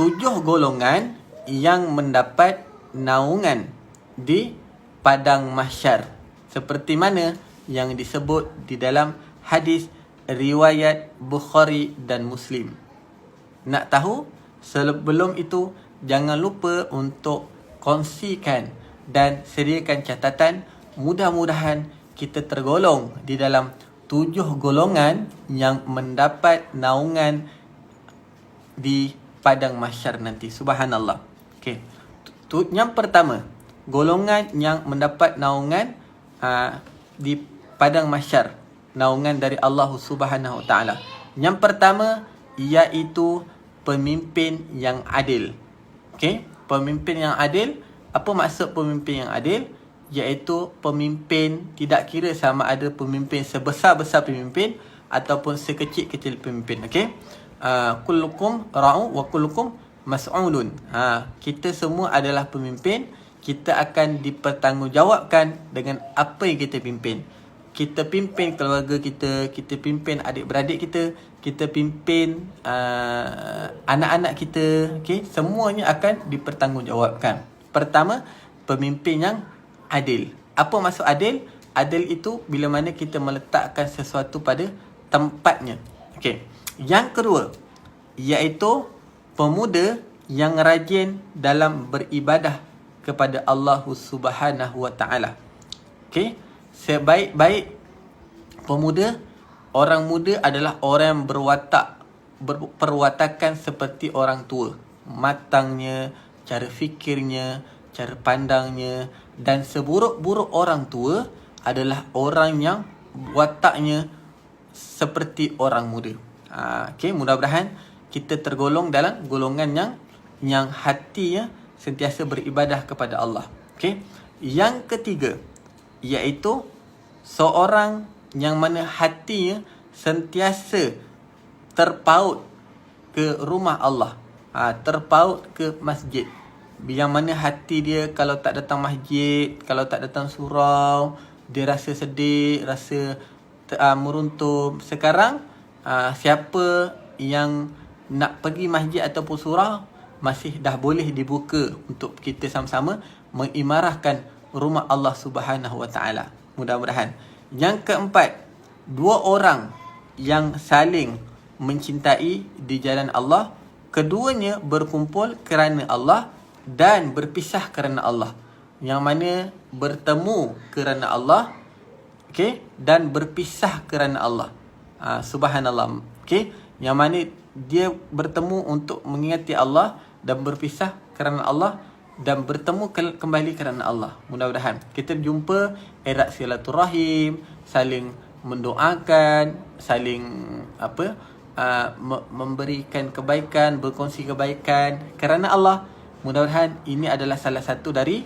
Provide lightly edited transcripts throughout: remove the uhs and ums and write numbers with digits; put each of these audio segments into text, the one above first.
7 golongan yang mendapat naungan di padang mahsyar, seperti mana yang disebut di dalam hadis riwayat Bukhari dan Muslim. Nak tahu? Sebelum itu, jangan lupa untuk kongsikan dan sediakan catatan. Mudah-mudahan kita tergolong di dalam 7 golongan yang mendapat naungan di padang mahsyar nanti. Subhanallah. Okey. Yang pertama, golongan yang mendapat naungan di padang mahsyar, naungan dari Allah Subhanahu Wa Taala. Yang pertama iaitu pemimpin yang adil. Okey, pemimpin yang adil. Apa maksud pemimpin yang adil? Iaitu pemimpin, tidak kira sama ada pemimpin sebesar-besar pemimpin ataupun sekecil-kecil pemimpin. Okey. Kullukum ra'u wa kullukum mas'ulun. Kita semua adalah pemimpin. Kita akan dipertanggungjawabkan dengan apa yang kita pimpin. Kita pimpin keluarga kita, kita pimpin adik-beradik kita, kita pimpin anak-anak kita. Okay? Semuanya akan dipertanggungjawabkan. Pertama, pemimpin yang adil. Apa maksud adil? Adil itu bila mana kita meletakkan sesuatu pada tempatnya. Okay. Yang kedua, iaitu pemuda yang rajin dalam beribadah kepada Allah Subhanahu Wa Taala. Okay. Sebaik-baik pemuda, orang muda adalah orang yang berperwatakan seperti orang tua. Matangnya, cara fikirnya, cara pandangnya, dan seburuk-buruk orang tua adalah orang yang wataknya seperti orang muda. Okay, mudah-mudahan kita tergolong dalam golongan yang hatinya sentiasa beribadah kepada Allah. Okay. Yang ketiga, iaitu seorang yang mana hatinya sentiasa terpaut ke rumah Allah, terpaut ke masjid. Yang mana hati dia kalau tak datang masjid, kalau tak datang surau, dia rasa sedih, rasa meruntum. Sekarang siapa yang nak pergi masjid ataupun surau, masih dah boleh dibuka untuk kita sama-sama mengimarahkan rumah Allah Subhanahu Wa Taala. Mudah-mudahan. Yang keempat, 2 orang yang saling mencintai di jalan Allah, keduanya berkumpul kerana Allah dan berpisah kerana Allah. Yang mana bertemu kerana Allah, okey, dan berpisah kerana Allah. Subhanallah. Okey, yang mana dia bertemu untuk mengingati Allah dan berpisah kerana Allah dan bertemu kembali kerana Allah. Mudah-mudahan kita jumpa erat silaturahim, saling mendoakan, saling memberikan kebaikan, berkongsi kebaikan kerana Allah. Mudah-mudahan ini adalah salah satu dari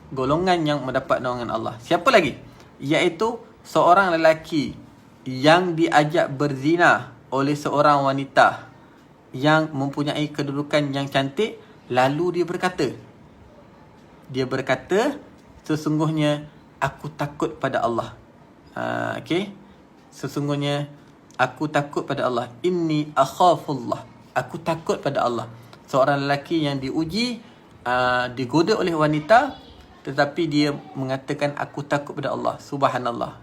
golongan yang mendapat naungan Allah. Siapa lagi? Iaitu seorang lelaki yang diajak berzina oleh seorang wanita yang mempunyai kedudukan yang cantik, lalu dia berkata, sesungguhnya aku takut pada Allah. Okey, sesungguhnya aku takut pada Allah. Inni akhafullah. Aku takut pada Allah. Seorang lelaki yang diuji, digoda oleh wanita, tetapi dia mengatakan aku takut pada Allah. Subhanallah.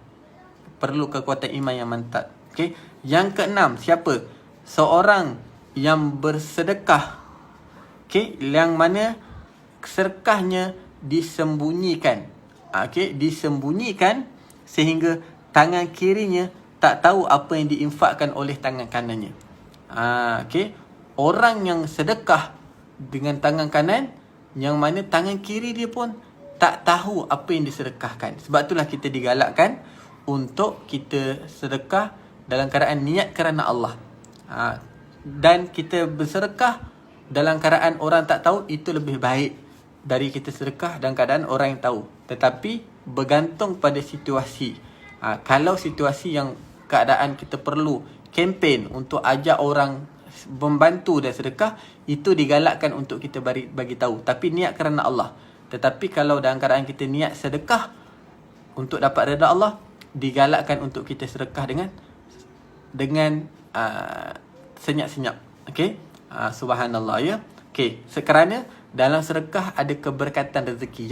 Perlu kekuatan iman yang mantap. Okey. Yang keenam, siapa? Seorang yang bersedekah. Okey, yang mana sedekahnya disembunyikan. Okey, disembunyikan sehingga tangan kirinya tak tahu apa yang diinfakkan oleh tangan kanannya. Okey, orang yang sedekah dengan tangan kanan, yang mana tangan kiri dia pun tak tahu apa yang disedekahkan. Sebab itulah kita digalakkan untuk kita sedekah dalam keadaan niat kerana Allah. Dan kita bersedekah dalam keadaan orang tak tahu, itu lebih baik dari kita sedekah dalam keadaan orang yang tahu. Tetapi bergantung pada situasi. Kalau situasi yang keadaan kita perlu kempen untuk ajak orang membantu dan sedekah, itu digalakkan untuk kita bagi tahu, tapi niat kerana Allah. Tetapi kalau dalam keadaan kita niat sedekah untuk dapat redha Allah, digalakkan untuk kita sedekah dengan senyap-senyap. Okey. Subhanallah ya. Okey, sekerana dalam sedekah ada keberkatan rezeki.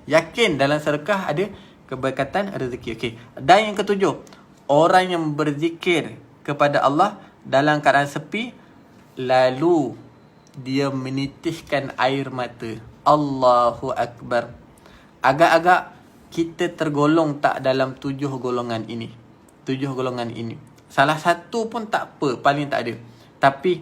Yakin dalam sedekah ada keberkatan rezeki. Okey. Dan yang ketujuh, orang yang berzikir kepada Allah dalam keadaan sepi, lalu dia menitiskan air mata. Allahu Akbar. Agak-agak kita tergolong tak dalam 7 golongan ini. 7 golongan ini. Salah satu pun tak apa, paling tak ada. Tapi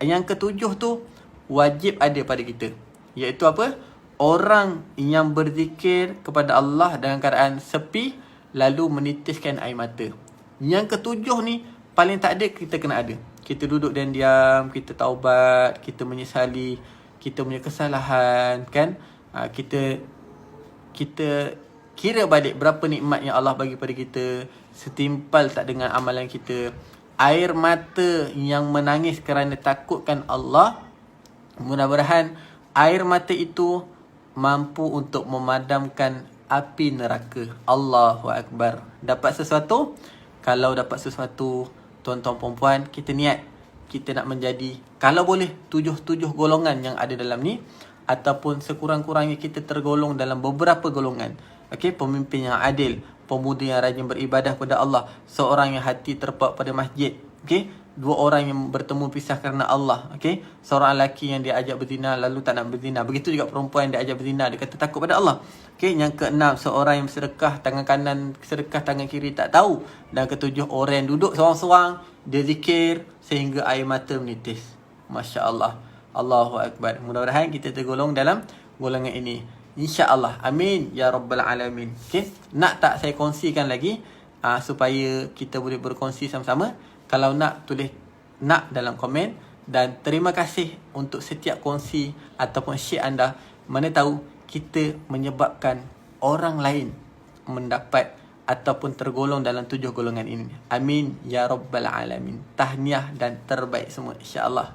yang ketujuh tu wajib ada pada kita. Iaitu apa? Orang yang berzikir kepada Allah dalam keadaan sepi, lalu menitiskan air mata. Yang ketujuh ni paling tak ada, kita kena ada. Kita duduk dan diam, kita taubat, kita menyesali kita punya kesalahan, kan? Kita kira balik berapa nikmat yang Allah bagi pada kita, setimpal tak dengan amalan kita. Air mata yang menangis kerana takutkan Allah, mudah-mudahan air mata itu mampu untuk memadamkan api neraka. Allahu Akbar. Dapat sesuatu? Kalau dapat sesuatu, tuan-tuan perempuan, kita niat kita nak menjadi, kalau boleh, 7 golongan yang ada dalam ni, ataupun sekurang-kurangnya kita tergolong dalam beberapa golongan. Okey, pemimpin yang adil, pemuda yang rajin beribadah kepada Allah, seorang yang hati terpaut pada masjid. Okey, 2 orang yang bertemu pisah kerana Allah. Okey, seorang lelaki yang dia ajak berzina lalu tak nak berzina. Begitu juga perempuan yang dia ajak berzina, dia kata takut pada Allah. Okey, yang keenam, seorang yang sedekah tangan kanan, sedekah tangan kiri tak tahu. Dan ketujuh, orang yang duduk seorang-seorang, dia zikir sehingga air mata menitis. Masya-Allah. Allahu Akbar. Mudah-mudahan kita tergolong dalam golongan ini, insya-Allah. Amin ya rabbal alamin. Okey, nak tak saya kongsikan lagi supaya kita boleh berkongsi sama-sama? Kalau nak, tulis nak dalam komen. Dan terima kasih untuk setiap kongsi ataupun share anda. Mana tahu kita menyebabkan orang lain mendapat ataupun tergolong dalam 7 golongan ini. Amin ya rabbal alamin. Tahniah dan terbaik semua, insya-Allah.